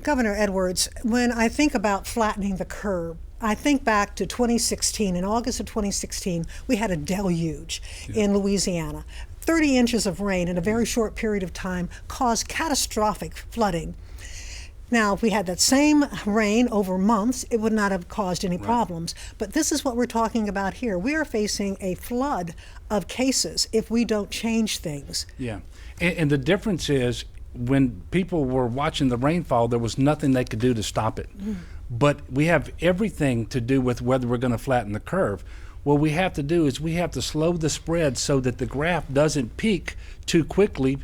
Governor Edwards, when I think about flattening the curve, I think back to 2016. In August of 2016, we had a deluge in Louisiana. 30 inches of rain in a very short period of time caused catastrophic flooding. Now, if we had that same rain over months, it would not have caused any problems. But this is what we're talking about here. We are facing a flood of cases if we don't change things. Yeah, and the difference is when people were watching the rainfall, there was nothing they could do to stop it. But we have everything to do with whether we're going to flatten the curve. What we have to do is we have to slow the spread so that the graph doesn't peak too quickly,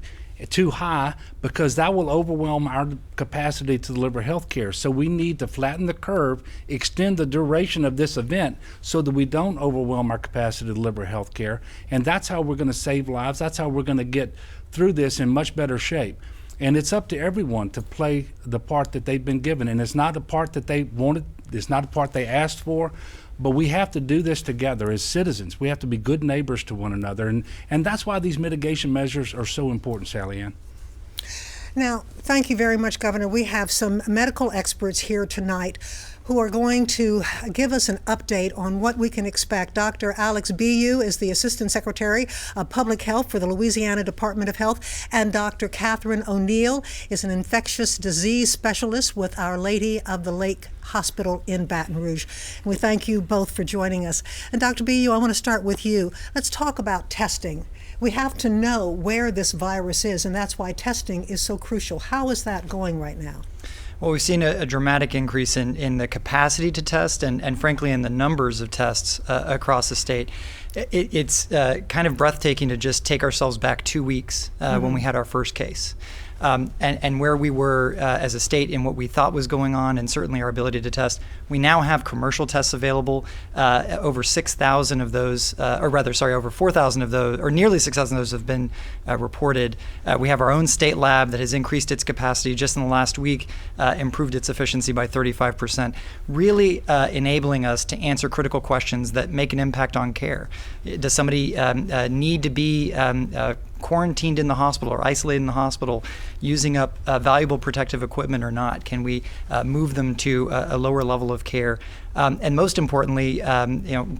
too high, because that will overwhelm our capacity to deliver health care. So we need to flatten the curve, extend the duration of this event so that we don't overwhelm our capacity to deliver health care. And that's how we're going to save lives. That's how we're going to get through this in much better shape. And it's up to everyone to play the part that they've been given. And it's not the part that they wanted, it's not the part they asked for, but we have to do this together as citizens. We have to be good neighbors to one another. And that's why these mitigation measures are so important, Sally Ann. Now, thank you very much, Governor. We have some medical experts here tonight who are going to give us an update on what we can expect. Dr. Alex Bu is the Assistant Secretary of Public Health for the Louisiana Department of Health, and Dr. Catherine O'Neill is an infectious disease specialist with Our Lady of the Lake Hospital in Baton Rouge. And we thank you both for joining us. And Dr. Bu, I want to start with you. Let's talk about testing. We have to know where this virus is, and that's why testing is so crucial. How is that going right now? Well, we've seen a dramatic increase in the capacity to test and frankly, in the numbers of tests across the state. It's kind of breathtaking to just take ourselves back 2 weeks when we had our first case. And where we were as a state in what we thought was going on, and certainly our ability to test. We now have commercial tests available. Over 6,000 of those, over 4,000 of those, or nearly 6,000 of those have been reported. We have our own state lab that has increased its capacity just in the last week, improved its efficiency by 35%, really enabling us to answer critical questions that make an impact on care. Does somebody need to be quarantined in the hospital or isolated in the hospital, using up valuable protective equipment or not? Can we move them to a lower level of care? And most importantly,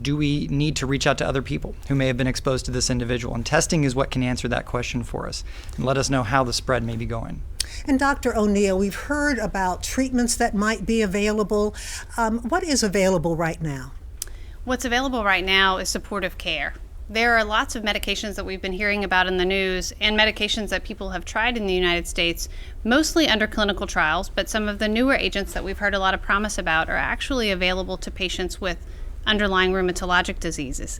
do we need to reach out to other people who may have been exposed to this individual? And testing is what can answer that question for us and let us know how the spread may be going. And Dr. O'Neill, we've heard about treatments that might be available. What is available right now? What's available right now is supportive care. There are lots of medications that we've been hearing about in the news and medications that people have tried in the United States, mostly under clinical trials, but some of the newer agents that we've heard a lot of promise about are actually available to patients with underlying rheumatologic diseases.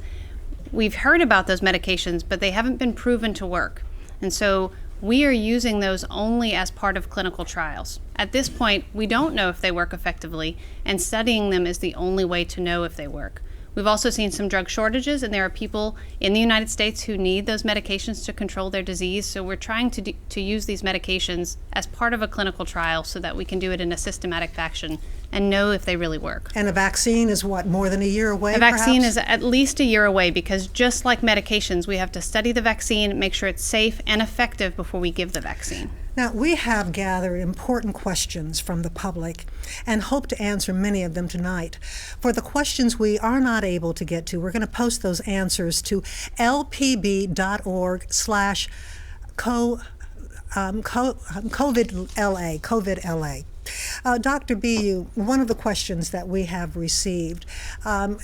We've heard about those medications, but they haven't been proven to work. And so we are using those only as part of clinical trials. At this point, we don't know if they work effectively, and studying them is the only way to know if they work. We've also seen some drug shortages, and there are people in the United States who need those medications to control their disease. So we're trying to use these medications as part of a clinical trial so that we can do it in a systematic fashion and know if they really work. And a vaccine is what, more than a year away? A vaccine is at least a year away, because just like medications, we have to study the vaccine, make sure it's safe and effective before we give the vaccine. Now, we have gathered important questions from the public and hope to answer many of them tonight. For the questions we are not able to get to, we're going to post those answers to lpb.org/COVID-LA. Dr. Bu, one of the questions that we have received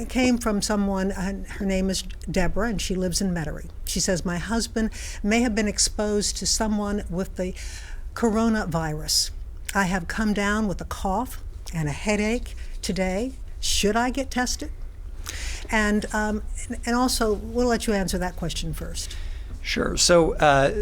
came from someone, her name is Deborah, and she lives in Metairie. She says, my husband may have been exposed to someone with the coronavirus. I have come down with a cough and a headache today. Should I get tested? And also, we'll let you answer that question first. Sure. So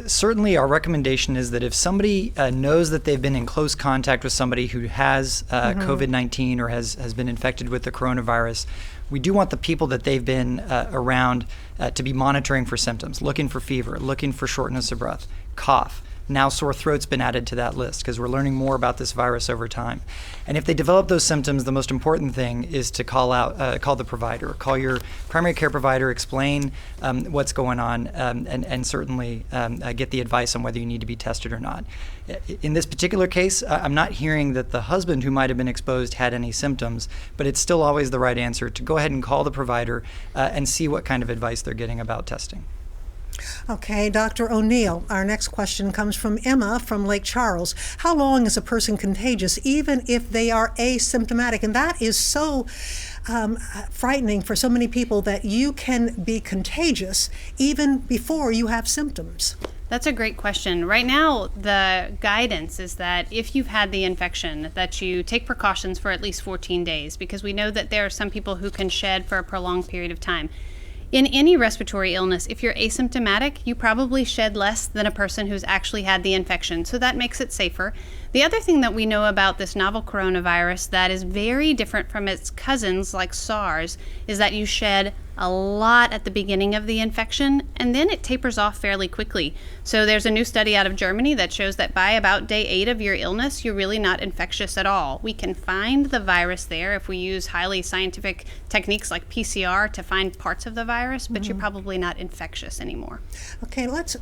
certainly our recommendation is that if somebody knows that they've been in close contact with somebody who has COVID-19 or has been infected with the coronavirus, we do want the people that they've been around to be monitoring for symptoms, looking for fever, looking for shortness of breath, cough, Now sore throat's been added to that list because we're learning more about this virus over time. And if they develop those symptoms, the most important thing is to call the provider, call your primary care provider, explain what's going on, and certainly get the advice on whether you need to be tested or not. In this particular case, I'm not hearing that the husband who might have been exposed had any symptoms, but it's still always the right answer to go ahead and call the provider and see what kind of advice they're getting about testing. Okay, Dr. O'Neill, our next question comes from Emma from Lake Charles. How long is a person contagious even if they are asymptomatic? And that is so frightening for so many people, that you can be contagious even before you have symptoms. That's a great question. Right now, the guidance is that if you've had the infection, that you take precautions for at least 14 days, because we know that there are some people who can shed for a prolonged period of time. In any respiratory illness, if you're asymptomatic, you probably shed less than a person who's actually had the infection, so that makes it safer. The other thing that we know about this novel coronavirus that is very different from its cousins like SARS is that you shed a lot at the beginning of the infection, and then it tapers off fairly quickly. So there's a new study out of Germany that shows that by about day 8 of your illness, you're really not infectious at all. We can find the virus there if we use highly scientific techniques like PCR to find parts of the virus, but you're probably not infectious anymore. Okay, let's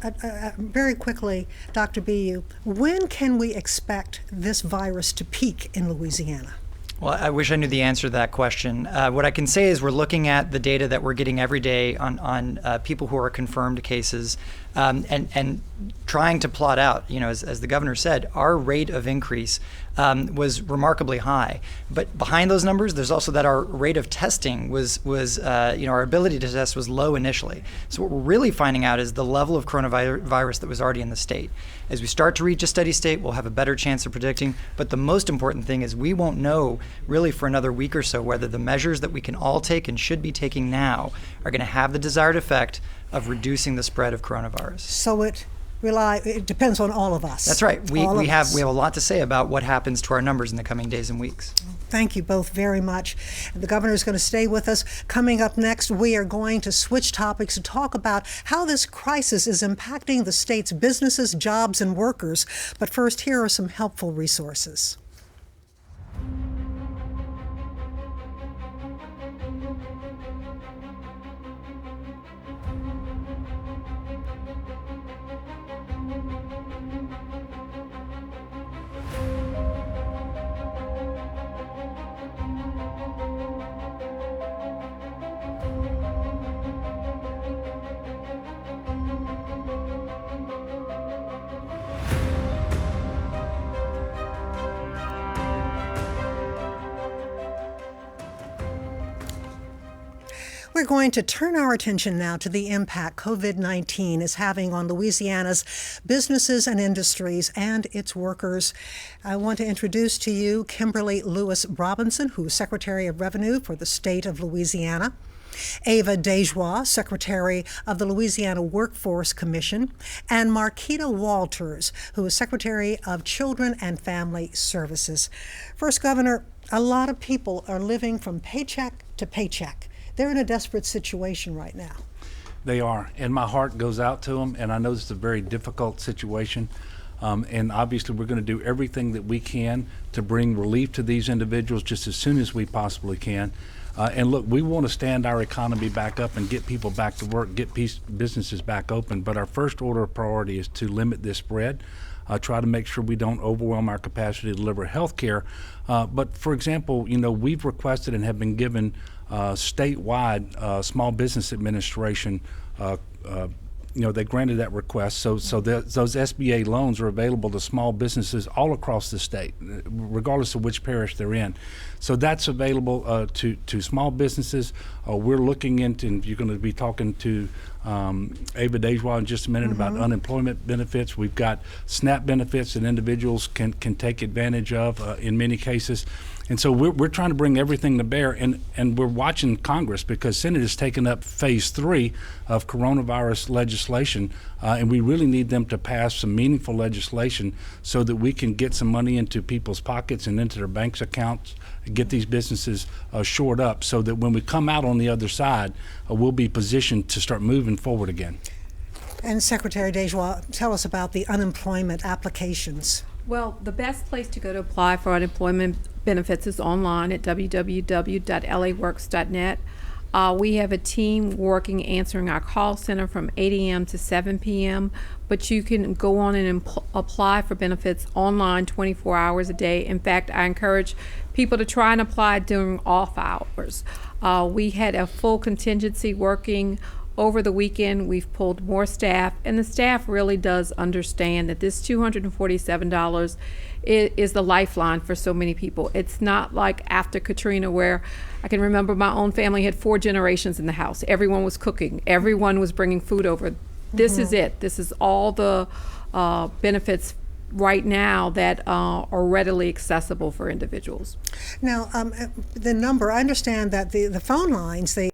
very quickly, Dr. BU, when can we expect this virus to peak in Louisiana? Well, I wish I knew the answer to that question. What I can say is we're looking at the data that we're getting every day on people who are confirmed cases, and trying to plot out, as the governor said, our rate of increase was remarkably high. But behind those numbers, there's also that our rate of testing was our ability to test was low initially. So what we're really finding out is the level of coronavirus that was already in the state. As we start to reach a steady state, we'll have a better chance of predicting. But the most important thing is we won't know really for another week or so whether the measures that we can all take and should be taking now are going to have the desired effect of reducing the spread of coronavirus. So it depends on all of us. That's right. We have a lot to say about what happens to our numbers in the coming days and weeks. Thank you both very much. The governor is going to stay with us. Coming up next, we are going to switch topics and talk about how this crisis is impacting the state's businesses, jobs, and workers. But first, here are some helpful resources. We're going to turn our attention now to the impact COVID-19 is having on Louisiana's businesses and industries and its workers. I want to introduce to you Kimberly Lewis Robinson, who is Secretary of Revenue for the state of Louisiana. Ava Dejoie, Secretary of the Louisiana Workforce Commission, and Marquita Walters, who is Secretary of Children and Family Services. First, Governor, a lot of people are living from paycheck to paycheck. They're in a desperate situation right now. They are, and my heart goes out to them, and I know this is a very difficult situation. And obviously we're going to do everything that we can to bring relief to these individuals just as soon as we possibly can. And look, we want to stand our economy back up and get people back to work, get businesses back open. But our first order of priority is to limit this spread, try to make sure we don't overwhelm our capacity to deliver health care. But for example, we've requested and have been given statewide Small Business Administration, they granted that request. So those SBA loans are available to small businesses all across the state, regardless of which parish they're in. So that's available to small businesses. We're looking into, and you're going to be talking to Ava Dejoie in just a minute about unemployment benefits. We've got SNAP benefits that individuals can take advantage of in many cases. And so we're trying to bring everything to bear, and we're watching Congress because Senate has taken up phase 3 of coronavirus legislation, and we really need them to pass some meaningful legislation so that we can get some money into people's pockets and into their banks accounts, get these businesses shored up so that when we come out on the other side, we'll be positioned to start moving forward again. And Secretary Dejoie, tell us about the unemployment applications. Well, the best place to go to apply for unemployment benefits is online at www.laworks.net. We have a team working answering our call center from 8 a.m. to 7 p.m., but you can go on and apply for benefits online 24 hours a day. In fact, I encourage people to try and apply during off hours. We had a full contingency working over the weekend. We've pulled more staff, and the staff really does understand that this $247 is the lifeline for so many people. It's not like after Katrina, where I can remember my own family had 4 generations in the house. Everyone was cooking. Everyone was bringing food over. This is it. This is all the benefits right now that are readily accessible for individuals. Now, the number, I understand that the phone lines, they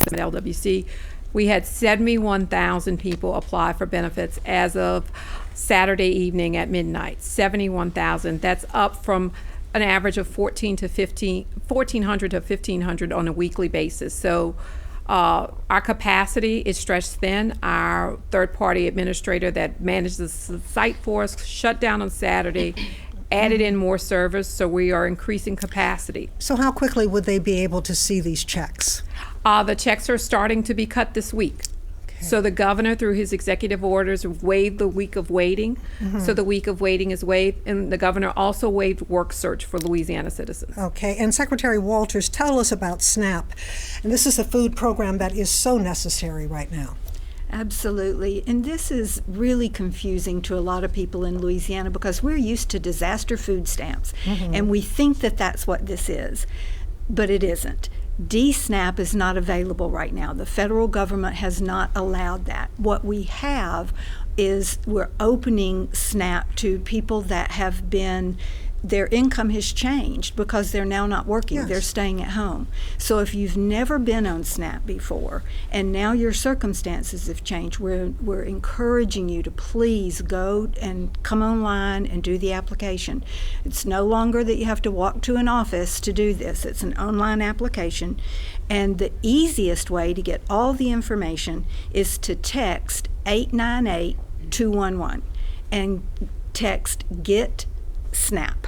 at LWC, we had 71,000 people apply for benefits as of Saturday evening at midnight. 71,000. That's up from an average of 1,400 to 1,500 on a weekly basis. So our capacity is stretched thin. Our third-party administrator that manages the site for us shut down on Saturday, added in more servers, so we are increasing capacity. So how quickly would they be able to see these checks? The checks are starting to be cut this week. Okay. So the governor, through his executive orders, waived the week of waiting. So the week of waiting is waived, and the governor also waived work search for Louisiana citizens. Okay, and Secretary Walters, tell us about SNAP. And this is a food program that is so necessary right now. Absolutely. And this is really confusing to a lot of people in Louisiana because we're used to disaster food stamps, and we think that that's what this is, but it isn't. DSNAP is not available right now. The federal government has not allowed that. What we have is we're opening SNAP to people that have been, their income has changed because they're now not working. Yes. They're staying at home. So if you've never been on SNAP before and now your circumstances have changed, we're encouraging you to please go and come online and do the application. It's no longer that you have to walk to an office to do this. It's an online application. And the easiest way to get all the information is to text 898-211 and text GET SNAP.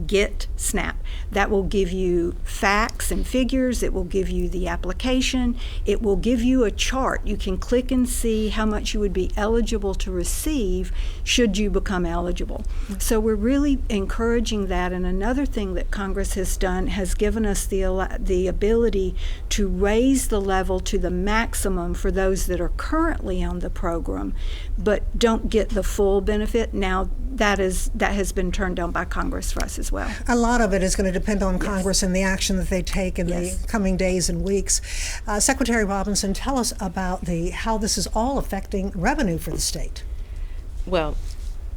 Get SNAP. That will give you facts and figures. It will give you the application. It will give you a chart. You can click and see how much you would be eligible to receive should you become eligible. So we're really encouraging that. And another thing that Congress has done has given us the ability to raise the level to the maximum for those that are currently on the program but don't get the full benefit. Now that has been turned down by Congress for us as well. A lot of it is going to depend on Congress and the action that they take in the coming days and weeks. Secretary Robinson, tell us about how this is all affecting revenue for the state. Well,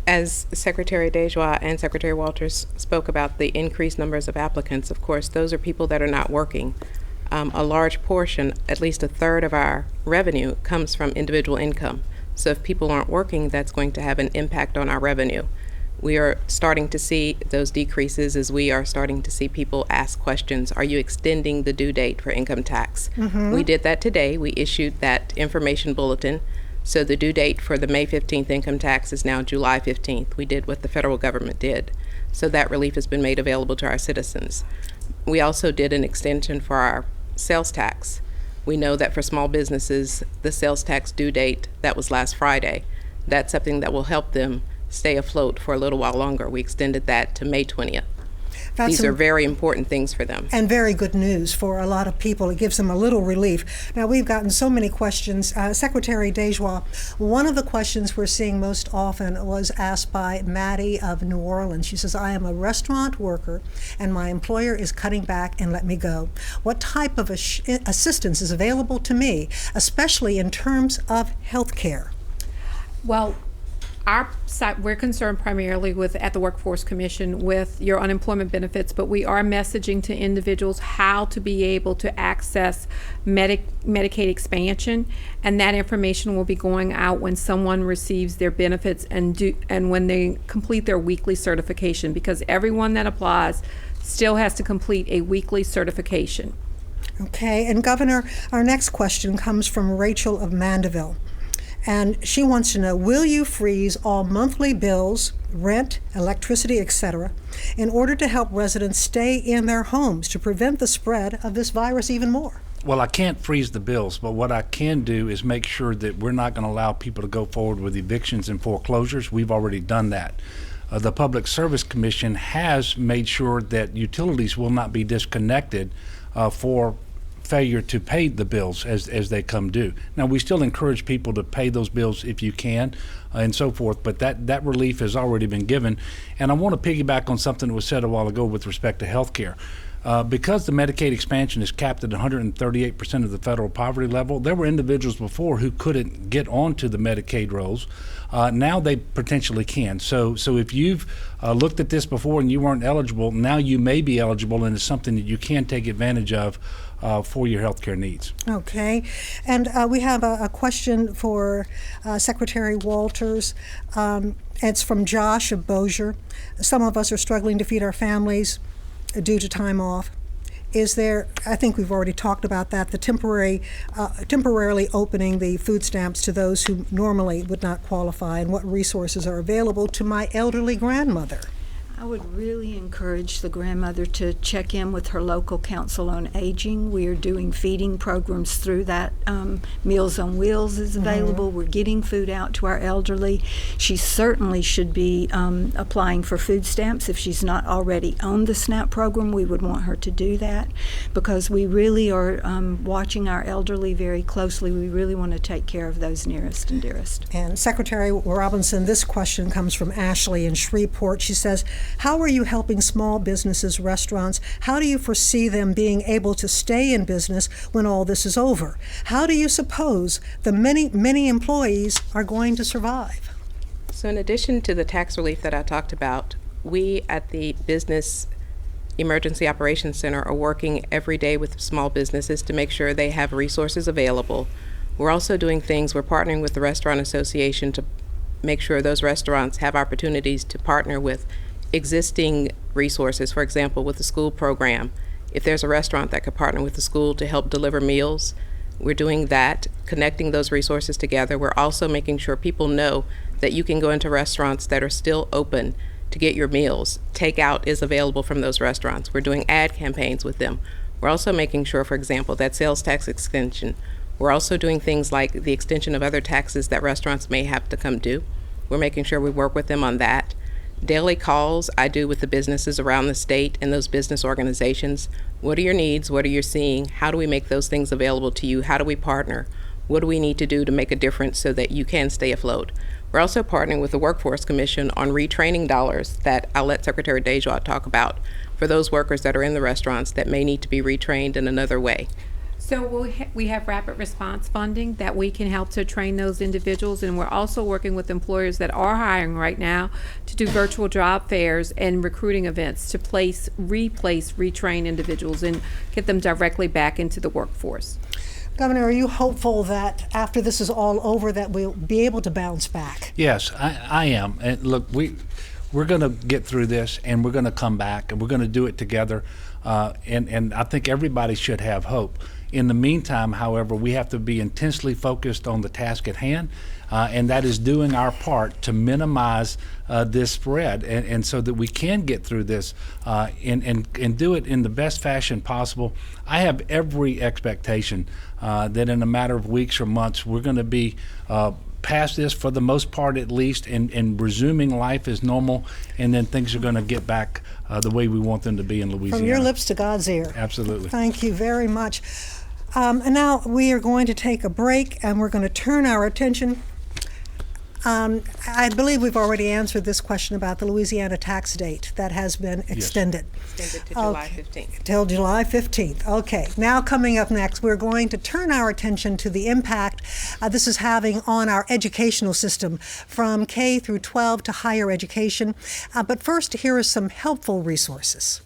as Secretary Dejoie and Secretary Walters spoke about the increased numbers of applicants, of course, those are people that are not working. A large portion, at least a third of our revenue, comes from individual income. So if people aren't working, that's going to have an impact on our revenue. We are starting to see those decreases as we are starting to see people ask questions. Are you extending the due date for income tax? We did that today. We issued that information bulletin. So the due date for the May 15th income tax is now July 15th. We did what the federal government did. So that relief has been made available to our citizens. We also did an extension for our sales tax. We know that for small businesses, the sales tax due date, that was last Friday. That's something that will help them stay afloat for a little while longer. We extended that to May 20th. These are very important things for them. And very good news for a lot of people. It gives them a little relief. Now, we've gotten so many questions. Secretary Dejoie, one of the questions we're seeing most often was asked by Maddie of New Orleans. She says, I am a restaurant worker and my employer is cutting back and let me go. What type of assistance is available to me, especially in terms of health care? Well, our site, we're concerned primarily with, at the Workforce Commission, with your unemployment benefits, but we are messaging to individuals how to be able to access Medicaid expansion, and that information will be going out when someone receives their benefits and when they complete their weekly certification, because everyone that applies still has to complete a weekly certification. Okay, and Governor, our next question comes from Rachel of Mandeville. And she wants to know, will you freeze all monthly bills, rent, electricity, etc., in order to help residents stay in their homes to prevent the spread of this virus even more? Well, I can't freeze the bills, but what I can do is make sure that we're not going to allow people to go forward with evictions and foreclosures. We've already done that. The Public Service Commission has made sure that utilities will not be disconnected for failure to pay the bills as they come due. Now, we still encourage people to pay those bills if you can and so forth, but that relief has already been given. And I want to piggyback on something that was said a while ago with respect to health care. Because the Medicaid expansion is capped at 138% of the federal poverty level, there were individuals before who couldn't get onto the Medicaid rolls. Now they potentially can. So if you've looked at this before and you weren't eligible, now you may be eligible, and it's something that you can take advantage of for your health care needs. Okay, and we have a question for Secretary Walters. It's from Josh of Bossier. Some of us are struggling to feed our families due to time off. Is there, I think we've already talked about that, the temporarily opening the food stamps to those who normally would not qualify, and what resources are available to my elderly grandmother? I would really encourage the grandmother to check in with her local council on aging. We are doing feeding programs through that. Meals on Wheels is available. We're getting food out to our elderly. She certainly should be applying for food stamps. If she's not already on the SNAP program, we would want her to do that, because we really are watching our elderly very closely. We really want to take care of those nearest and dearest. And Secretary Robinson, this question comes from Ashley in Shreveport. She says, how are you helping small businesses, restaurants? How do you foresee them being able to stay in business when all this is over? How do you suppose the many employees are going to survive? So in addition to the tax relief that I talked about, we at the Business Emergency Operations Center are working every day with small businesses to make sure they have resources available. We're also doing things, we're partnering with the Restaurant Association to make sure those restaurants have opportunities to partner with existing resources. For example, with the school program, if there's a restaurant that could partner with the school to help deliver meals, we're doing that, connecting those resources together. We're also making sure people know that you can go into restaurants that are still open to get your meals. Takeout is available from those restaurants. We're doing ad campaigns with them. We're also making sure, for example, that sales tax extension. We're also doing things like the extension of other taxes that restaurants may have to come due. We're making sure we work with them on that. Daily calls I do with the businesses around the state and those business organizations. What are your needs? What are you seeing? How do we make those things available to you? How do we partner? What do we need to do to make a difference so that you can stay afloat? We're also partnering with the Workforce Commission on retraining dollars that I'll let Secretary Dejoie talk about for those workers that are in the restaurants that may need to be retrained in another way. So we have rapid response funding that we can help to train those individuals, and we're also working with employers that are hiring right now to do virtual job fairs and recruiting events to retrain individuals and get them directly back into the workforce. Governor, are you hopeful that after this is all over that we'll be able to bounce back? Yes, I am. And look, we're going to get through this, and we're going to come back, and we're going to do it together. And I think everybody should have hope. In the meantime, however, we have to be intensely focused on the task at hand, and that is doing our part to minimize this spread, and so that we can get through this and do it in the best fashion possible. I have every expectation that in a matter of weeks or months, we're going to be past this for the most part at least, and resuming life as normal, and then things are going to get back the way we want them to be in Louisiana. From your lips to God's ear. Absolutely. Thank you very much. And now we are going to take a break, and we're going to turn our attention. I believe we've already answered this question about the Louisiana tax date that has been extended. Extended to July 15th. Till July 15th. Okay. Now coming up next, we're going to turn our attention to the impact this is having on our educational system from K through 12 to higher education. But first, here are some helpful resources.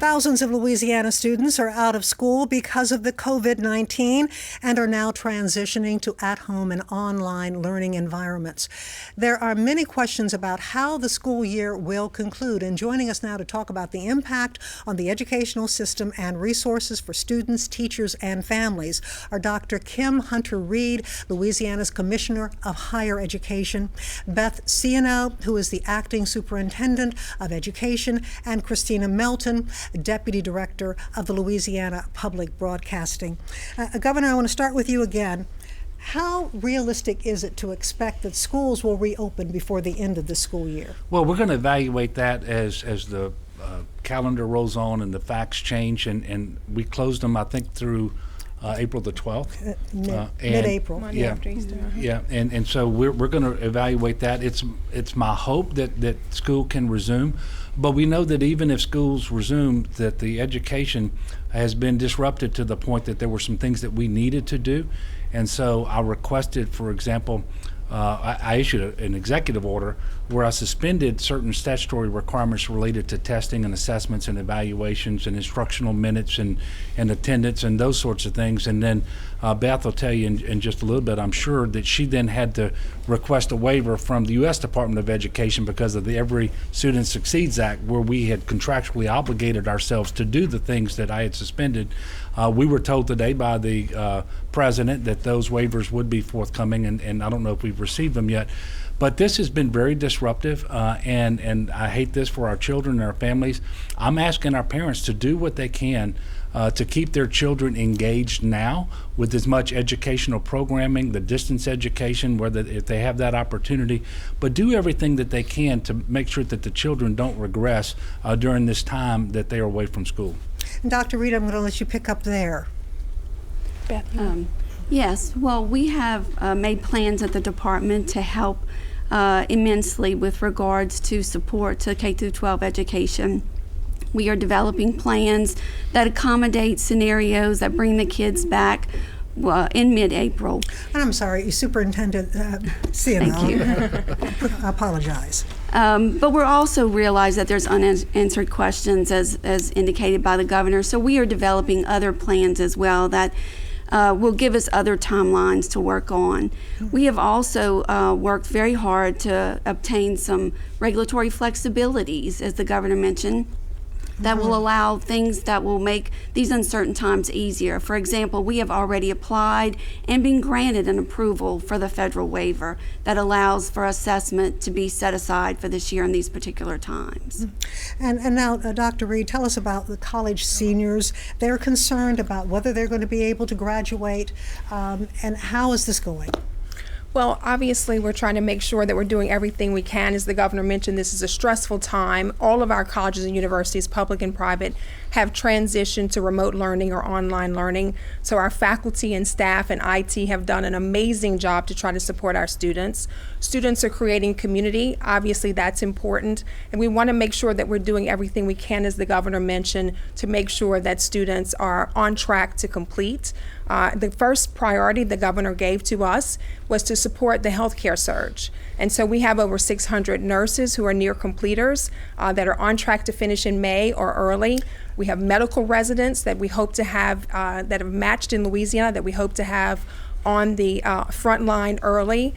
Thousands of Louisiana students are out of school because of the COVID-19 and are now transitioning to at-home and online learning environments. There are many questions about how the school year will conclude, and joining us now to talk about the impact on the educational system and resources for students, teachers, and families are Dr. Kim Hunter-Reed, Louisiana's Commissioner of Higher Education, Beth Ciano, who is the Acting Superintendent of Education, and Christina Melton, Deputy Director of the Louisiana Public Broadcasting. Governor, I want to start with you again. How realistic is it to expect that schools will reopen before the end of the school year? Well, we're going to evaluate that as the calendar rolls on and the facts change, and we closed them, I think, through April the 12th. Mid-April. Monday after Easter. Yeah, and so we're going to evaluate that. It's my hope that school can resume, but we know that even if schools resume, that the education has been disrupted to the point that there were some things that we needed to do. And so I requested, for example, I issued an executive order where I suspended certain statutory requirements related to testing and assessments and evaluations and instructional minutes and attendance and those sorts of things. And then Beth will tell you in just a little bit, I'm sure, that she then had to request a waiver from the U.S. Department of Education because of the Every Student Succeeds Act, where we had contractually obligated ourselves to do the things that I had suspended. We were told today by the president that those waivers would be forthcoming, and I don't know if we've received them yet. But this has been very disruptive, and I hate this for our children and our families. I'm asking our parents to do what they can to keep their children engaged now with as much educational programming, the distance education, if they have that opportunity, but do everything that they can to make sure that the children don't regress during this time that they are away from school. And Dr. Reed, I'm going to let you pick up there. Beth. Yes, well, we have made plans at the department to help immensely with regards to support to K-12 education. We are developing plans that accommodate scenarios that bring the kids back in mid-April. And I'm sorry, Superintendent Ciano. Thank you. I apologize. But we're also realize that there's unanswered questions as indicated by the governor. So we are developing other plans as well that will give us other timelines to work on. We have also worked very hard to obtain some regulatory flexibilities, as the governor mentioned, that will allow things that will make these uncertain times easier. For example, we have already applied and been granted an approval for the federal waiver that allows for assessment to be set aside for this year in these particular times. And now, Dr. Reed, tell us about the college seniors. They're concerned about whether they're going to be able to graduate, and how is this going? Well, obviously, we're trying to make sure that we're doing everything we can. As the governor mentioned, this is a stressful time. All of our colleges and universities, public and private, have transitioned to remote learning or online learning. So our faculty and staff and IT have done an amazing job to try to support our students. Students are creating community. Obviously, that's important. And we want to make sure that we're doing everything we can, as the governor mentioned, to make sure that students are on track to complete. The first priority the governor gave to us was to support the healthcare surge. And so we have over 600 nurses who are near completers that are on track to finish in May or early. We have medical residents that we hope to have, that have matched in Louisiana, that we hope to have on the front line early.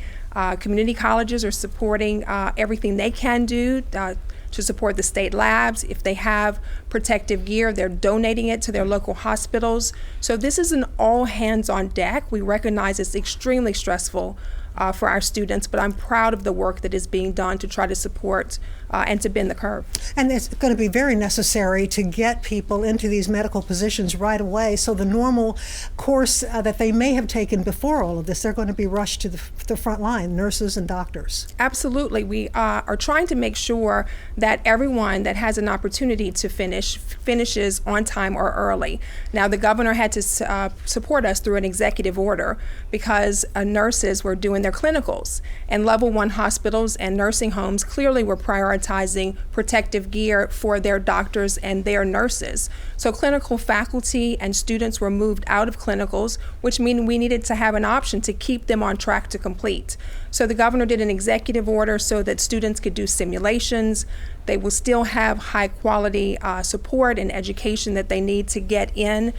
Community colleges are supporting everything they can do to support the state labs. If they have protective gear, they're donating it to their local hospitals. So this is an all hands on deck. We recognize it's extremely stressful for our students, but I'm proud of the work that is being done to try to support and to bend the curve. And it's going to be very necessary to get people into these medical positions right away. So the normal course that they may have taken before all of this, they're going to be rushed to the front line, nurses and doctors. Absolutely. We are trying to make sure that everyone that has an opportunity to finishes on time or early. Now, the governor had to support us through an executive order because nurses were doing their clinicals. And level 1 hospitals and nursing homes clearly were prioritizing protective gear for their doctors and their nurses. So clinical faculty and students were moved out of clinicals, which means we needed to have an option to keep them on track to complete. So the governor did an executive order so that students could do simulations. They will still have high quality support and education that they need to get in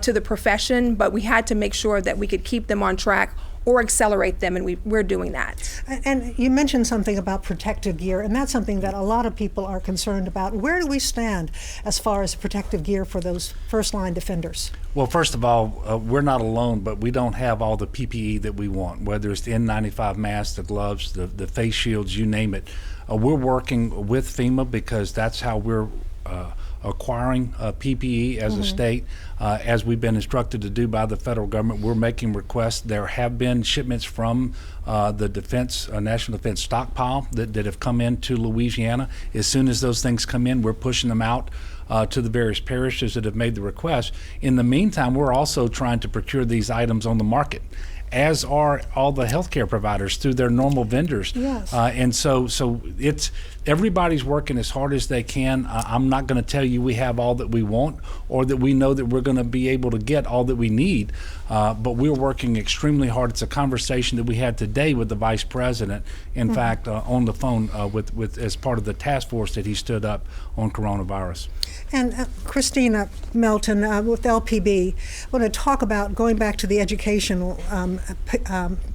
to the profession, but we had to make sure that we could keep them on track or accelerate them, and we're doing that. And you mentioned something about protective gear, and that's something that a lot of people are concerned about. Where do we stand as far as protective gear for those first-line defenders? Well, first of all, we're not alone, but we don't have all the PPE that we want, whether it's the N95 masks, the gloves, the face shields, you name it. We're working with FEMA because that's how we're acquiring PPE as a state. As we've been instructed to do by the federal government, we're making requests. There have been shipments from the National Defense Stockpile that have come into Louisiana. As soon as those things come in, we're pushing them out to the various parishes that have made the request. In the meantime, we're also trying to procure these items on the market, as are all the healthcare providers through their normal vendors. Yes. And so it's everybody's working as hard as they can. I'm not going to tell you we have all that we want or that we know that we're going to be able to get all that we need, but we're working extremely hard. It's a conversation that we had today with the vice president, in fact, on the phone with as part of the task force that he stood up on coronavirus. And Christina Melton with LPB, I want to talk about going back to the educational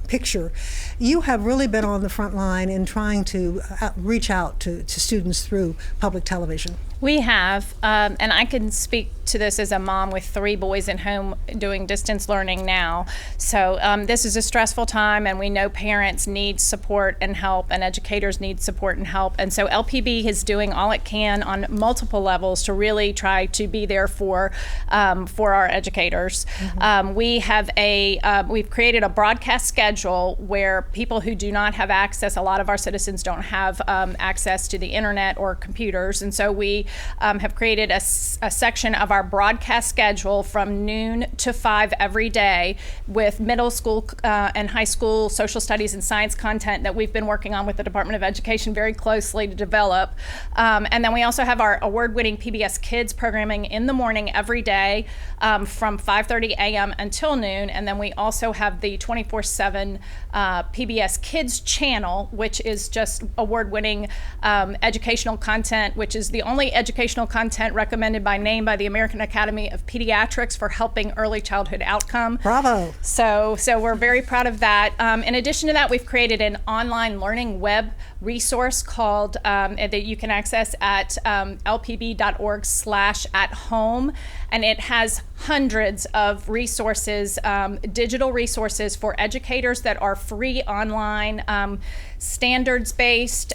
picture. You have really been on the front line in trying to reach out to students through public television. We have, and I can speak to this as a mom with 3 boys at home doing distance learning now. So this is a stressful time, and we know parents need support and help, and educators need support and help. And so LPB is doing all it can on multiple levels to really try to be there for our educators. We've created a broadcast schedule where people who do not have access, a lot of our citizens don't have access to the internet or computers, and so we have created a section of our broadcast schedule from noon to 5 every day with middle school and high school social studies and science content that we've been working on with the Department of Education very closely to develop. And then we also have our award-winning PBS Kids programming in the morning every day from 5:30 a.m. until noon. And then we also have the 24/7 PBS Kids channel, which is just award-winning educational content, which is the only educational content recommended by name by the American Academy of Pediatrics for helping early childhood outcome. Bravo. So we're very proud of that. In addition to that, we've created an online learning web resource called that you can access at lpb.org/at-home, and it has hundreds of resources, digital resources for educators that are free online, standards-based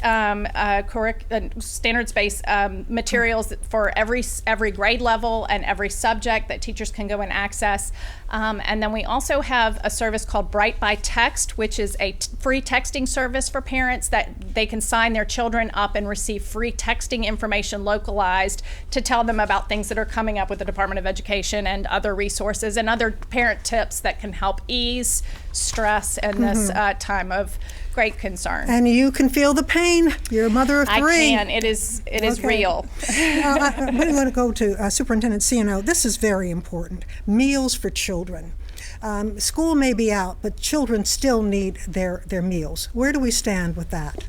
materials for every grade level and every subject that teachers can go and access. And then we also have a service called Bright by Text, which is a free texting service for parents that they can sign their children up and receive free texting information localized to tell them about things that are coming up with the Department of Education and other resources and other parent tips that can help ease stress in this time of great concern. And you can feel the pain. You're a mother of 3. I can. It is real. I'm going to go to Superintendent Ciano. This is very important. Meals for children. School may be out, but children still need their meals. Where do we stand with that?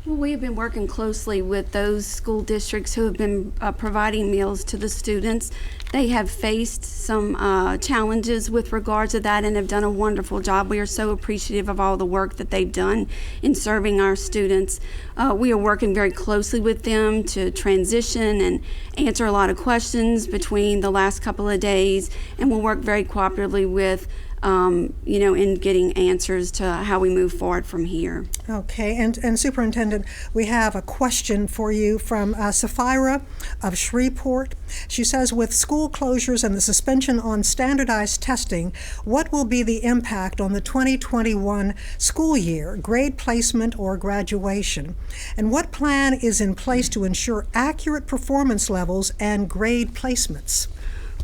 Well, we have been working closely with those school districts who have been providing meals to the students. They have faced some challenges with regard to that and have done a wonderful job. We are so appreciative of all the work that they've done in serving our students. We are working very closely with them to transition and answer a lot of questions between the last couple of days, and we'll work very cooperatively with in getting answers to how we move forward from here. Okay, and Superintendent, we have a question for you from Sapphira of Shreveport. She says, with school closures and the suspension on standardized testing, what will be the impact on the 2021 school year, grade placement or graduation? And what plan is in place to ensure accurate performance levels and grade placements?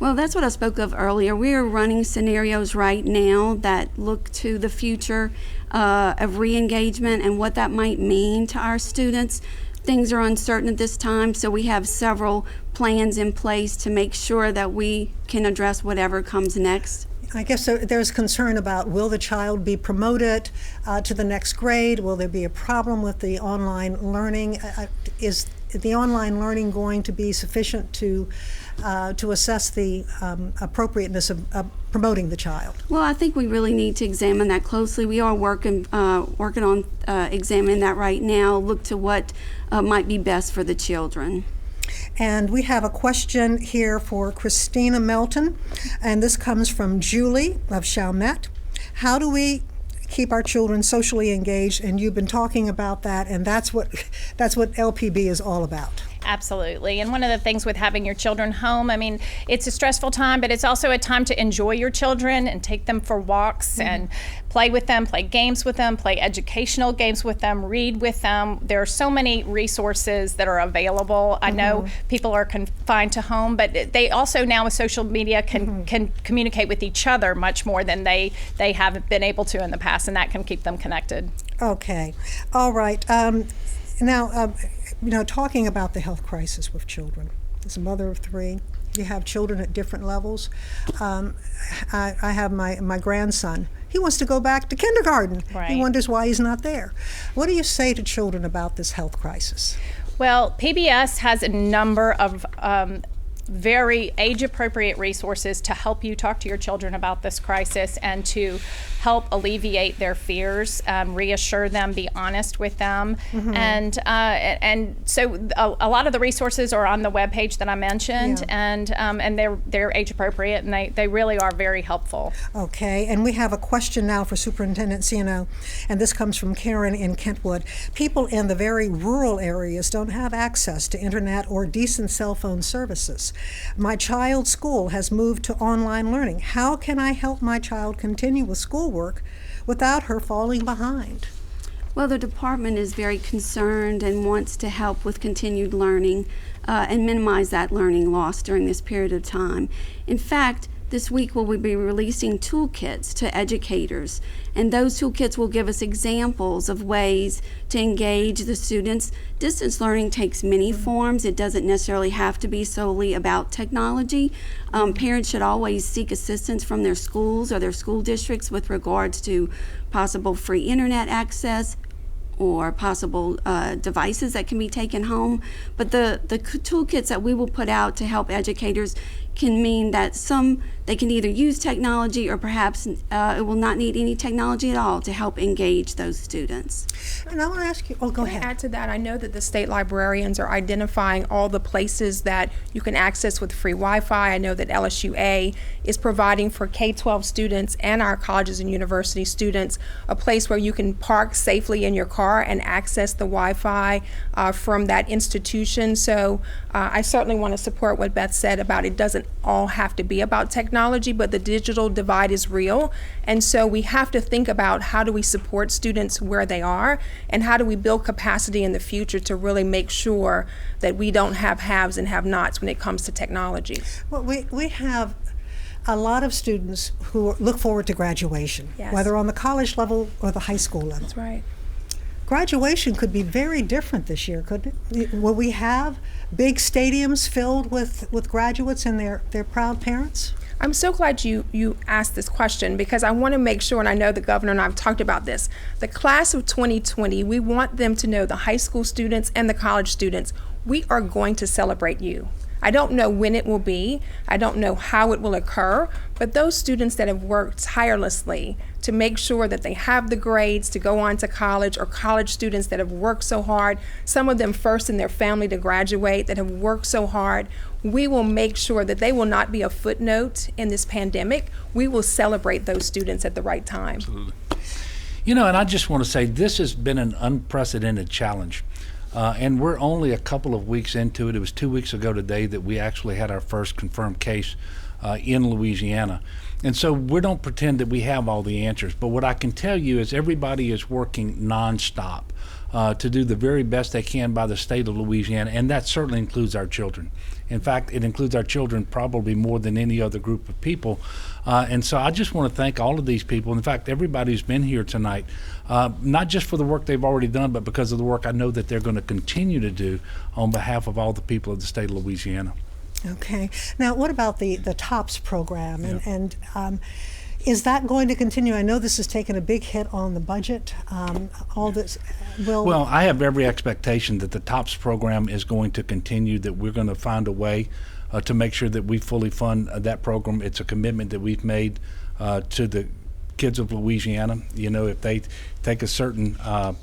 Well, that's what I spoke of earlier. We are running scenarios right now that look to the future of re-engagement and what that might mean to our students. Things are uncertain at this time, so we have several plans in place to make sure that we can address whatever comes next. I guess there's concern about, will the child be promoted to the next grade? Will there be a problem with the online learning? Is the online learning going to be sufficient to assess the appropriateness of promoting the child? Well, I think we really need to examine that closely. We are working on examining that right now, look to what might be best for the children. And we have a question here for Christina Melton, and this comes from Julie of Chalmette. How do we keep our children socially engaged? And you've been talking about that, and that's what LPB is all about. Absolutely. And one of the things with having your children home, I mean, it's a stressful time, but it's also a time to enjoy your children and take them for walks and play with them, play games with them, play educational games with them, read with them. There are so many resources that are available. I know people are confined to home, but they also now with social media can communicate with each other much more than they have been able to in the past, and that can keep them connected. Okay. All right. Now, talking about the health crisis with children, as a mother of 3, you have children at different levels. I have my grandson. He wants to go back to kindergarten. Right. He wonders why he's not there. What do you say to children about this health crisis? Well, PBS has a number of very age-appropriate resources to help you talk to your children about this crisis and to help alleviate their fears, reassure them, be honest with them. And so a lot of the resources are on the webpage that I mentioned, and they're age-appropriate, and they really are very helpful. Okay, and we have a question now for Superintendent Ciano, and this comes from Karen in Kentwood. People in the very rural areas don't have access to internet or decent cell phone services. My child's school has moved to online learning. How can I help my child continue with schoolwork without her falling behind? Well, the department is very concerned and wants to help with continued learning and minimize that learning loss during this period of time. In fact, this week we'll be releasing toolkits to educators, and those toolkits will give us examples of ways to engage the students. Distance learning takes many forms. It doesn't necessarily have to be solely about technology. Parents should always seek assistance from their schools or their school districts with regards to possible free internet access or possible devices that can be taken home. But the toolkits that we will put out to help educators can mean that they can either use technology or perhaps it will not need any technology at all to help engage those students. And I want to ask you, go ahead. To add to that, I know that the state librarians are identifying all the places that you can access with free Wi-Fi. I know that LSUA is providing for K-12 students and our colleges and university students a place where you can park safely in your car and access the Wi-Fi from that institution. So I certainly want to support what Beth said about it doesn't all have to be about technology, but the digital divide is real. And so we have to think about how do we support students where they are and how do we build capacity in the future to really make sure that we don't have haves and have-nots when it comes to technology. Well, we have a lot of students who look forward to graduation, Yes. whether on the college level or the high school level. That's right. Graduation could be very different this year, couldn't it? Will we have big stadiums filled with graduates and their proud parents? I'm so glad you asked this question because I want to make sure, and I know the governor and I have talked about this, the class of 2020, we want them to know, the high school students and the college students, we are going to celebrate you. I don't know when it will be, I don't know how it will occur, but those students that have worked tirelessly to make sure that they have the grades to go on to college, or college students that have worked so hard, some of them first in their family to graduate, that have worked so hard, we will make sure that they will not be a footnote in this pandemic. We will celebrate those students at the right time. Absolutely. And I just want to say this has been an unprecedented challenge. And we're only a couple of weeks into it. It was 2 weeks ago today that we actually had our first confirmed case in Louisiana. And so we don't pretend that we have all the answers. But what I can tell you is everybody is working nonstop. to do the very best they can by the state of Louisiana, and that certainly includes our children. In fact, it includes our children probably more than any other group of people. And so I just want to thank all of these people. In fact, everybody who's been here tonight, not just for the work they've already done, but because of the work I know that they're going to continue to do on behalf of all the people of the state of Louisiana. Okay. Now, what about the TOPS program? And is that going to continue? I know this has taken a big hit on the budget. All this Well, I have every expectation that the TOPS program is going to continue, that we're going to find a way to make sure that we fully fund that program. It's a commitment that we've made to the kids of Louisiana. You know, if they take a certain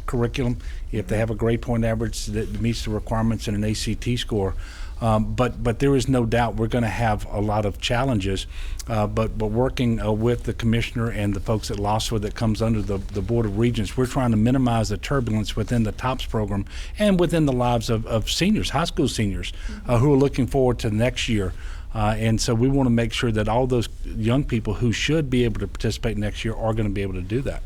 curriculum, if they have a grade point average that meets the requirements in an ACT score, but there is no doubt we're going to have a lot of challenges. But working with the commissioner and the folks at LASWA that comes under the Board of Regents, we're trying to minimize the turbulence within the TOPS program and within the lives of seniors, high school seniors, who are looking forward to next year. And so we want to make sure that all those young people who should be able to participate next year are going to be able to do that.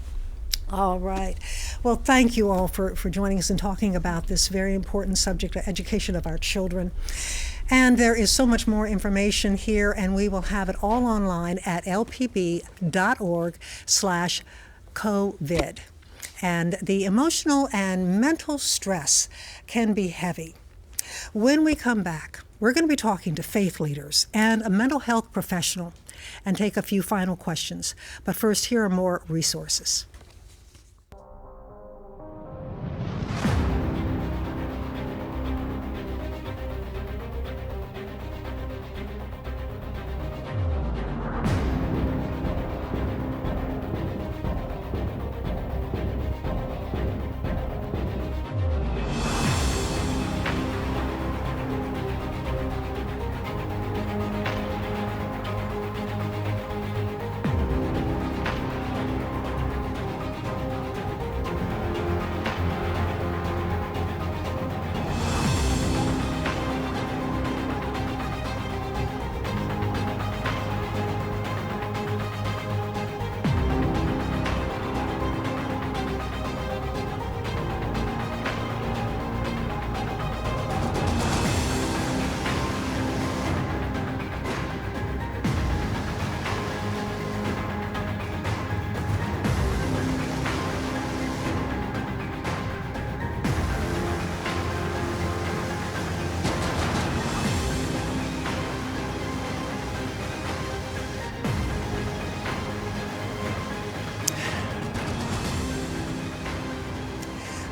All right. Well, thank you all for joining us and talking about this very important subject, the education of our children. And there is so much more information here, and we will have it all online at lpb.org/COVID. And the emotional and mental stress can be heavy. When we come back, we're going to be talking to faith leaders and a mental health professional and take a few final questions. But first, here are more resources.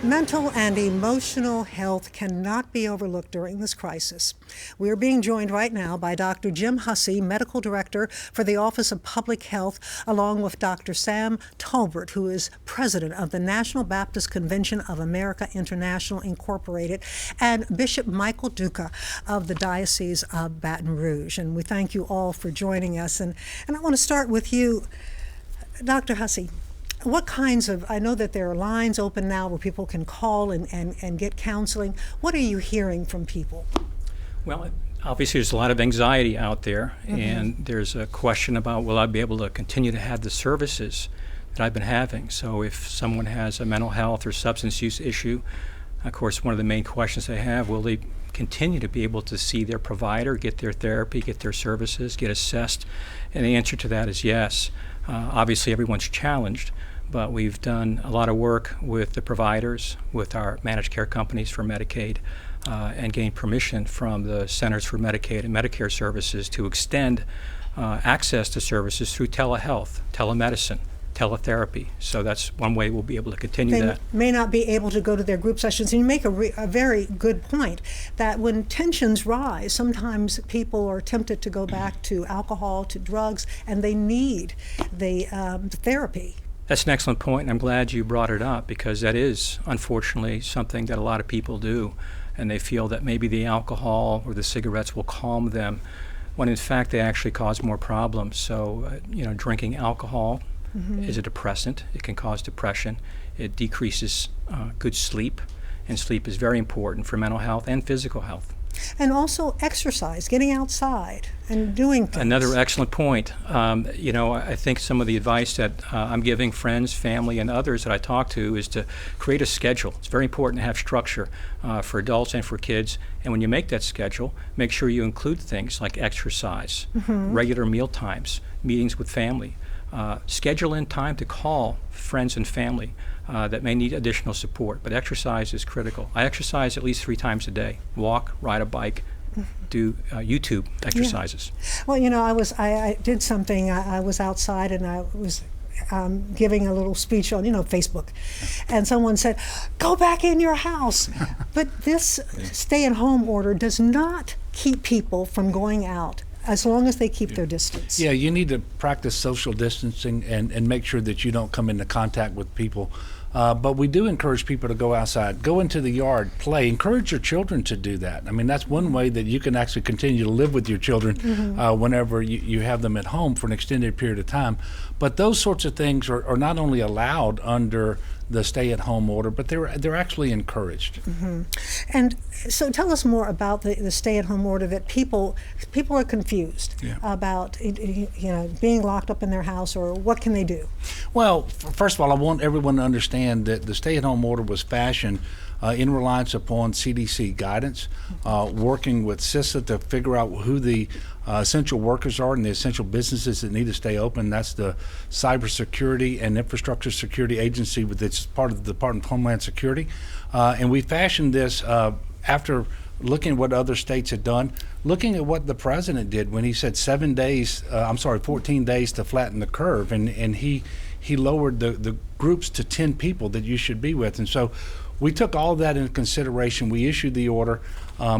Mental and emotional health cannot be overlooked during this crisis. We are being joined right now by Dr. Jim Hussey, Medical Director for the Office of Public Health, along with Dr. Sam Tolbert, who is President of the National Baptist Convention of America International Incorporated, and Bishop Michael Duca of the Diocese of Baton Rouge. And we thank you all for joining us. And I want to start with you, Dr. Hussey. What kinds of, I know that there are lines open now where people can call and get counseling. What are you hearing from people? Well, obviously there's a lot of anxiety out there, and there's a question about, will I be able to continue to have the services that I've been having? So if someone has a mental health or substance use issue, of course, one of the main questions they have, will they continue to be able to see their provider, get their therapy, get their services, get assessed? And the answer to that is yes. Obviously, everyone's challenged, but we've done a lot of work with the providers, with our managed care companies for Medicaid, and gained permission from the Centers for Medicaid and Medicare Services to extend access to services through telehealth, telemedicine, teletherapy. So that's one way we'll be able to continue that. They may not be able to go to their group sessions. And you make a very good point that when tensions rise, sometimes people are tempted to go back to alcohol, to drugs, and they need the therapy. That's an excellent point, and I'm glad you brought it up, because that is, unfortunately, something that a lot of people do, and they feel that maybe the alcohol or the cigarettes will calm them, when in fact they actually cause more problems. So, drinking alcohol is a depressant. It can cause depression. It decreases good sleep, and sleep is very important for mental health and physical health. And also exercise, getting outside and doing things. Another excellent point. I think some of the advice that I'm giving friends, family, and others that I talk to is to create a schedule. It's very important to have structure for adults and for kids. And when you make that schedule, make sure you include things like exercise, regular meal times, meetings with family. Schedule in time to call friends and family that may need additional support. But exercise is critical. I exercise at least 3 times a day. Walk, ride a bike, do YouTube exercises. Yeah. Well, I did something. I was outside and I was giving a little speech on, Facebook. And someone said, go back in your house. But this stay-at-home order does not keep people from going out as long as they keep their distance. Yeah, you need to practice social distancing and make sure that you don't come into contact with people. But we do encourage people to go outside, go into the yard, play. Encourage your children to do that. I mean, that's one way that you can actually continue to live with your children whenever you have them at home for an extended period of time. But those sorts of things are not only allowed under the stay-at-home order, but they're actually encouraged. And so tell us more about the stay-at-home order that people are confused about, being locked up in their house, or what can they do? Well, first of all, I want everyone to understand that the stay-at-home order was fashioned in reliance upon CDC guidance, working with CISA to figure out who the essential workers are and the essential businesses that need to stay open. That's the Cybersecurity and Infrastructure Security Agency, that's part of the Department of Homeland Security. And we fashioned this after looking at what other states had done, looking at what the president did when he said 14 days to flatten the curve, and he lowered the groups to 10 people that you should be with. And so we took all of that into consideration. We issued the order.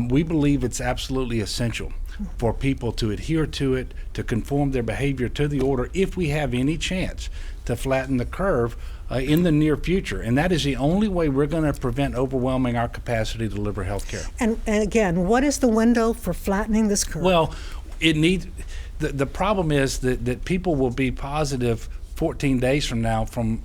We believe it's absolutely essential for people to adhere to it, to conform their behavior to the order if we have any chance to flatten the curve in the near future. And that is the only way we're going to prevent overwhelming our capacity to deliver health care. And again, what is the window for flattening this curve? Well, the problem is that people will be positive 14 days from now from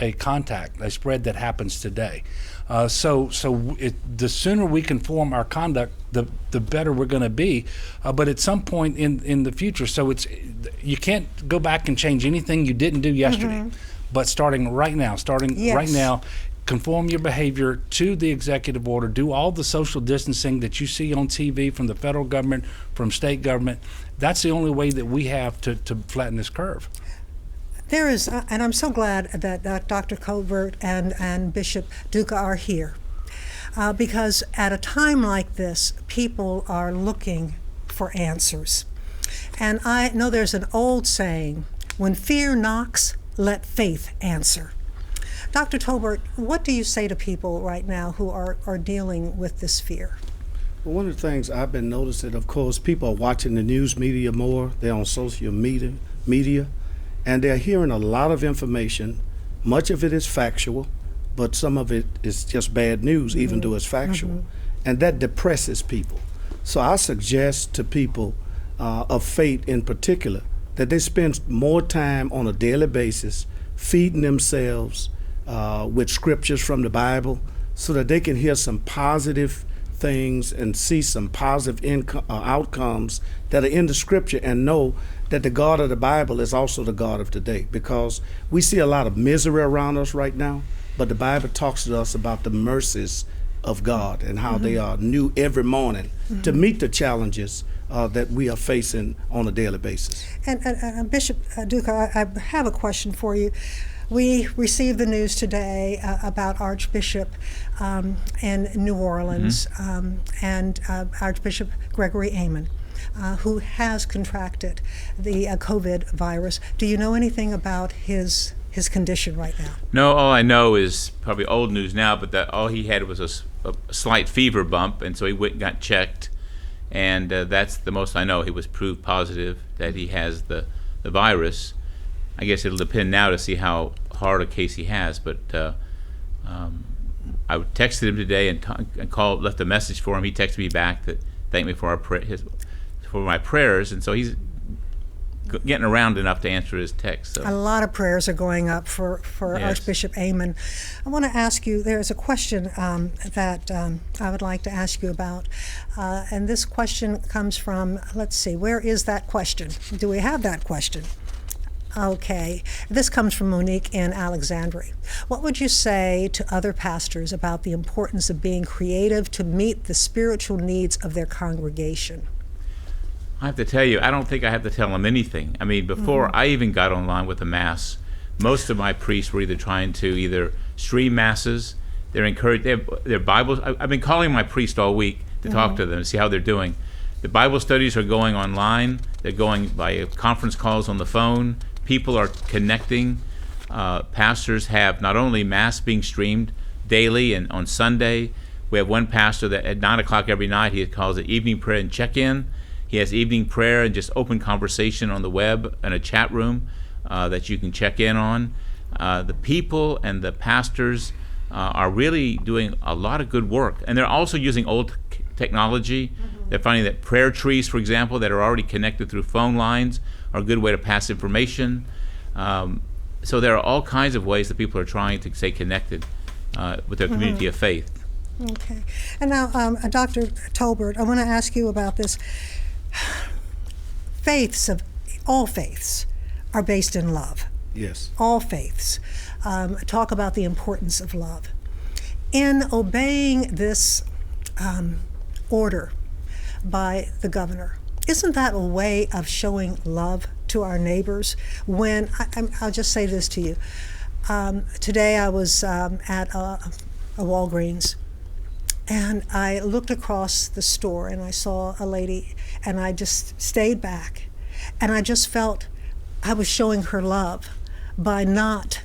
a spread that happens today. The sooner we conform our conduct, the better we're going to be. But at some point in the future, you can't go back and change anything you didn't do yesterday. But starting right now, conform your behavior to the executive order. Do all the social distancing that you see on TV from the federal government, from state government. That's the only way that we have to flatten this curve. There is, and I'm so glad that Dr. Colbert and Bishop Duca are here, because at a time like this, people are looking for answers. And I know there's an old saying, when fear knocks, let faith answer. Dr. Tolbert, what do you say to people right now who are dealing with this fear? Well, one of the things I've been noticing, of course, people are watching the news media more. They're on social media, and they're hearing a lot of information. Much of it is factual, but some of it is just bad news, even though it's factual. And that depresses people. So I suggest to people of faith in particular that they spend more time on a daily basis feeding themselves with scriptures from the Bible so that they can hear some positive things and see some positive outcomes that are in the scripture, and know that the God of the Bible is also the God of today, because we see a lot of misery around us right now, but the Bible talks to us about the mercies of God and how they are new every morning to meet the challenges that we are facing on a daily basis. And Bishop Duca, I have a question for you. We received the news today about Archbishop in New Orleans and Archbishop Gregory Amen, who has contracted the COVID virus. Do you know anything about his condition right now? No, all I know is probably old news now, but that all he had was a slight fever bump, and so he went and got checked, and that's the most I know. He was proved positive that he has the virus. I guess it'll depend now to see how hard a case he has, but I texted him today and called, left a message for him. He texted me back that thanked me for my prayers, and so he's getting around enough to answer his text. So. A lot of prayers are going up for Yes. Archbishop Amon. I want to ask you, there's a question that I would like to ask you about. And this question comes from, let's see, where is that question? Do we have that question? Okay. This comes from Monique in Alexandria. What would you say to other pastors about the importance of being creative to meet the spiritual needs of their congregation? I have to tell you, I don't think I have to tell them anything. I mean, before I even got online with the Mass, most of my priests were either trying to either stream Masses, they're encouraged, their Bibles. I've been calling my priest all week to talk to them and see how they're doing. The Bible studies are going online. They're going by conference calls on the phone. People are connecting. Pastors have not only Mass being streamed daily and on Sunday. We have one pastor that at 9 o'clock every night, he calls it evening prayer and check-in. He has evening prayer and just open conversation on the web and a chat room that you can check in on. The people and the pastors are really doing a lot of good work. And they're also using old technology. They're finding that prayer trees, for example, that are already connected through phone lines are a good way to pass information. So there are all kinds of ways that people are trying to stay connected with their community of faith. Okay. And now, Dr. Tolbert, I want to ask you about this. All faiths are based in love. Yes. All faiths talk about the importance of love. In obeying this order by the governor, isn't that a way of showing love to our neighbors? When I'll just say this to you. Today I was at a Walgreens, and I looked across the store and I saw a lady, and I just stayed back, and I just felt I was showing her love by not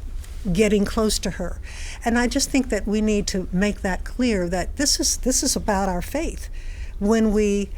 getting close to her. And I just think that we need to make that clear, that this is about our faith. When we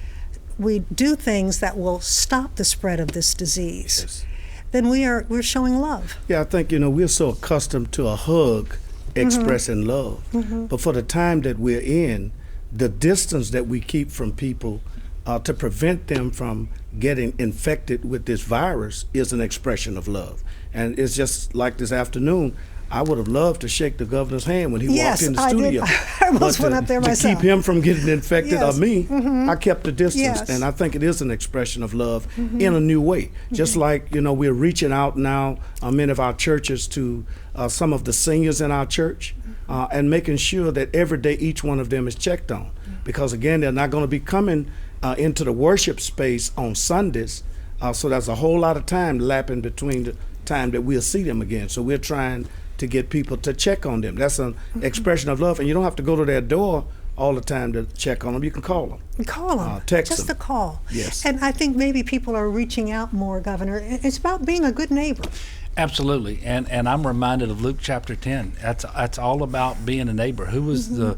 do things that will stop the spread of this disease, Yes. then we're showing love. Yeah, I think, we're so accustomed to a hug expressing love. But for the time that we're in, the distance that we keep from people to prevent them from getting infected with this virus is an expression of love. And it's just like this afternoon, I would have loved to shake the governor's hand when he walked in the studio. I almost went up there myself. To keep him from getting infected or me, I kept the distance. Yes. And I think it is an expression of love in a new way. Just like, we're reaching out now, many of our churches, to some of the seniors in our church and making sure that every day each one of them is checked on. Because again, they're not going to be coming into the worship space on Sundays. So there's a whole lot of time lapping between the time that we'll see them again. So we're trying to get people to check on them. That's an expression of love, and you don't have to go to their door all the time to check on them. You can call them. Call them. Text just them. a call. Yes. And I think maybe people are reaching out more, Governor. It's about being a good neighbor. Absolutely, and I'm reminded of Luke chapter 10. That's all about being a neighbor. Who was the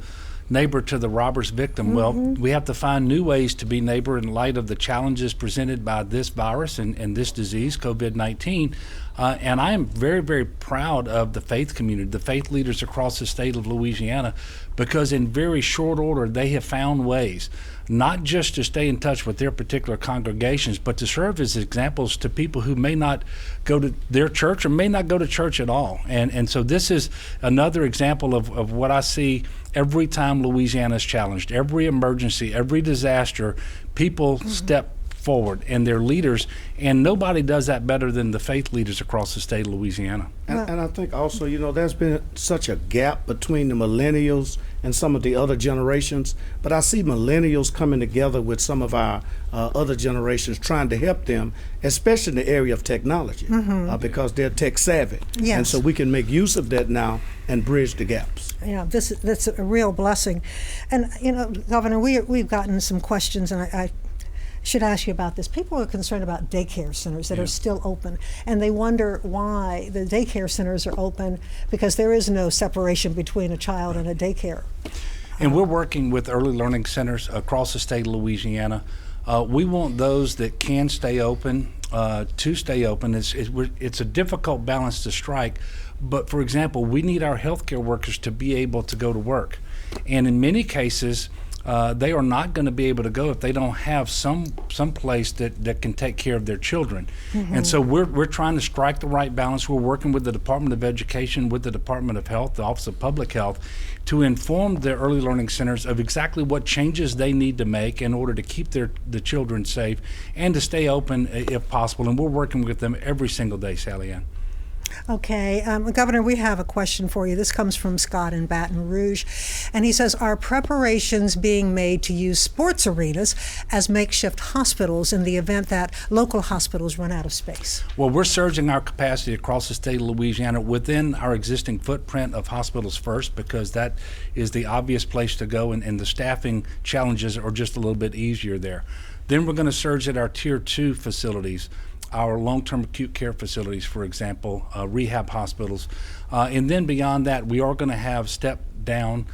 neighbor to the robber's victim? Well, we have to find new ways to be neighbor in light of the challenges presented by this virus and this disease, COVID-19. And I am very, very proud of the faith community, the faith leaders across the state of Louisiana, because in very short order, they have found ways not just to stay in touch with their particular congregations, but to serve as examples to people who may not go to their church or may not go to church at all. And so this is another example of what I see every time Louisiana is challenged. Every emergency, every disaster, people step forward, and their leaders, and nobody does that better than the faith leaders across the state of Louisiana. And I think also, there's been such a gap between the millennials and some of the other generations, but I see millennials coming together with some of our other generations, trying to help them, especially in the area of technology, because they're tech savvy. Yes. And so we can make use of that now and bridge the gaps. Yeah, that's a real blessing. And, Governor, we've gotten some questions, and I should ask you about this. People are concerned about daycare centers that are still open, and they wonder why the daycare centers are open, because there is no separation between a child and a daycare. And we're working with early learning centers across the state of Louisiana. We want those that can stay open to stay open. It's a difficult balance to strike, but for example, we need our healthcare workers to be able to go to work. And in many cases, they are not going to be able to go if they don't have some place that can take care of their children. And so we're trying to strike the right balance. We're working with the Department of Education, with the Department of Health, the Office of Public Health, to inform their early learning centers of exactly what changes they need to make in order to keep the children safe and to stay open if possible. And we're working with them every single day, Sally Ann. Okay, Governor, we have a question for you. This comes from Scott in Baton Rouge, and he says, are preparations being made to use sports arenas as makeshift hospitals in the event that local hospitals run out of space? Well, we're surging our capacity across the state of Louisiana within our existing footprint of hospitals first, because that is the obvious place to go, and the staffing challenges are just a little bit easier there. Then we're going to surge at our Tier 2 facilities, our long-term acute care facilities, for example, rehab hospitals. And then beyond that, we are going to have step-down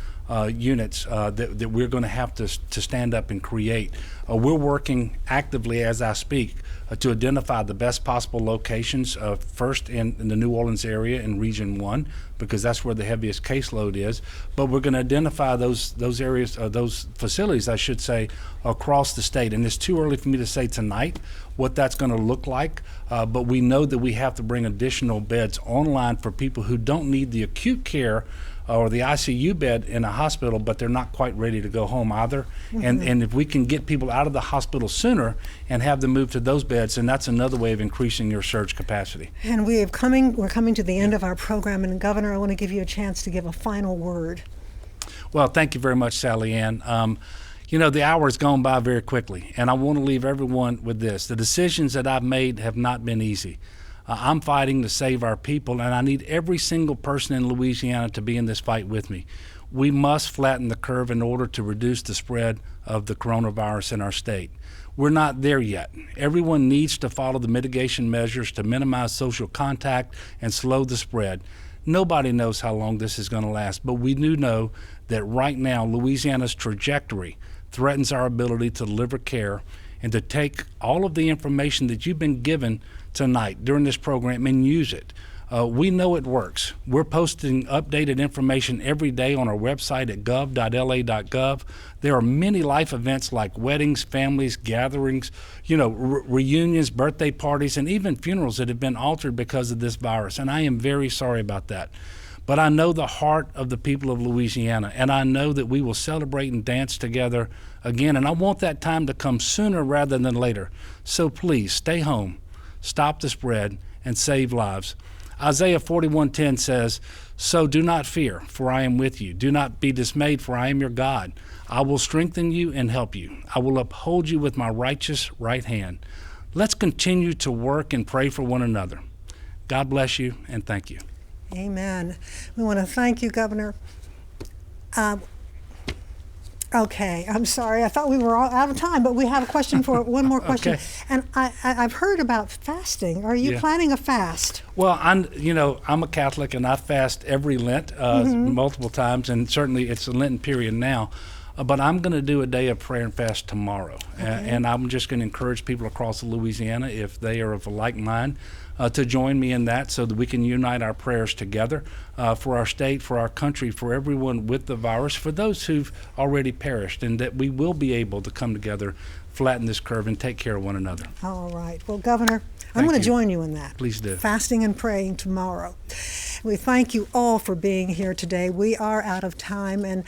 units that we're going to have to stand up and create. We're working actively as I speak to identify the best possible locations, first in the New Orleans area in Region 1, because that's where the heaviest caseload is. But we're going to identify those areas, those facilities, I should say, across the state. And it's too early for me to say tonight what that's going to look like, but we know that we have to bring additional beds online for people who don't need the acute care or the ICU bed in a hospital, but they're not quite ready to go home either. And if we can get people out of the hospital sooner and have them move to those beds, then that's another way of increasing your surge capacity. And we're coming to the end of our program, and Governor, I want to give you a chance to give a final word. Well, thank you very much, Sally Ann. You know, the hour has gone by very quickly, and I want to leave everyone with this. The decisions that I've made have not been easy. I'm fighting to save our people, and I need every single person in Louisiana to be in this fight with me. We must flatten the curve in order to reduce the spread of the coronavirus in our state. We're not there yet. Everyone needs to follow the mitigation measures to minimize social contact and slow the spread. Nobody knows how long this is going to last, but we do know that right now Louisiana's trajectory threatens our ability to deliver care and to take all of the information that you've been given tonight during this program and use it. We know it works. We're posting updated information every day on our website at gov.la.gov. There are many life events like weddings, families, gatherings, reunions, birthday parties, and even funerals that have been altered because of this virus, and I am very sorry about that. But I know the heart of the people of Louisiana, and I know that we will celebrate and dance together again, and I want that time to come sooner rather than later. So please, stay home, stop the spread, and save lives. Isaiah 41:10 says, "So do not fear, for I am with you. Do not be dismayed, for I am your God. I will strengthen you and help you. I will uphold you with my righteous right hand." Let's continue to work and pray for one another. God bless you, and thank you. Amen. We want to thank you, Governor. Okay, I'm sorry. I thought we were all out of time, but we have a question for one more question. Okay. And I've heard about fasting. Are you planning a fast? Well, I'm a Catholic, and I fast every Lent multiple times, and certainly it's a Lenten period now. But I'm going to do a day of prayer and fast tomorrow, and I'm just going to encourage people across Louisiana, if they are of a like mind, to join me in that, so that we can unite our prayers together for our state, for our country, for everyone with the virus, for those who've already perished, and that we will be able to come together, flatten this curve, and take care of one another. All right. Well, Governor, I'm going to join you in that. Please do. Fasting and praying tomorrow. We thank you all for being here today. We are out of time, and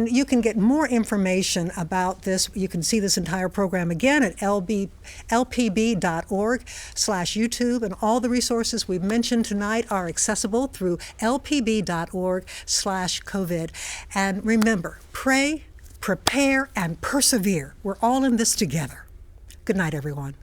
you can get more information about this. You can see this entire program again at lpb.org/YouTube, and all the resources we've mentioned tonight are accessible through lpb.org/COVID. And remember, pray, prepare, and persevere. We're all in this together. Good night, everyone.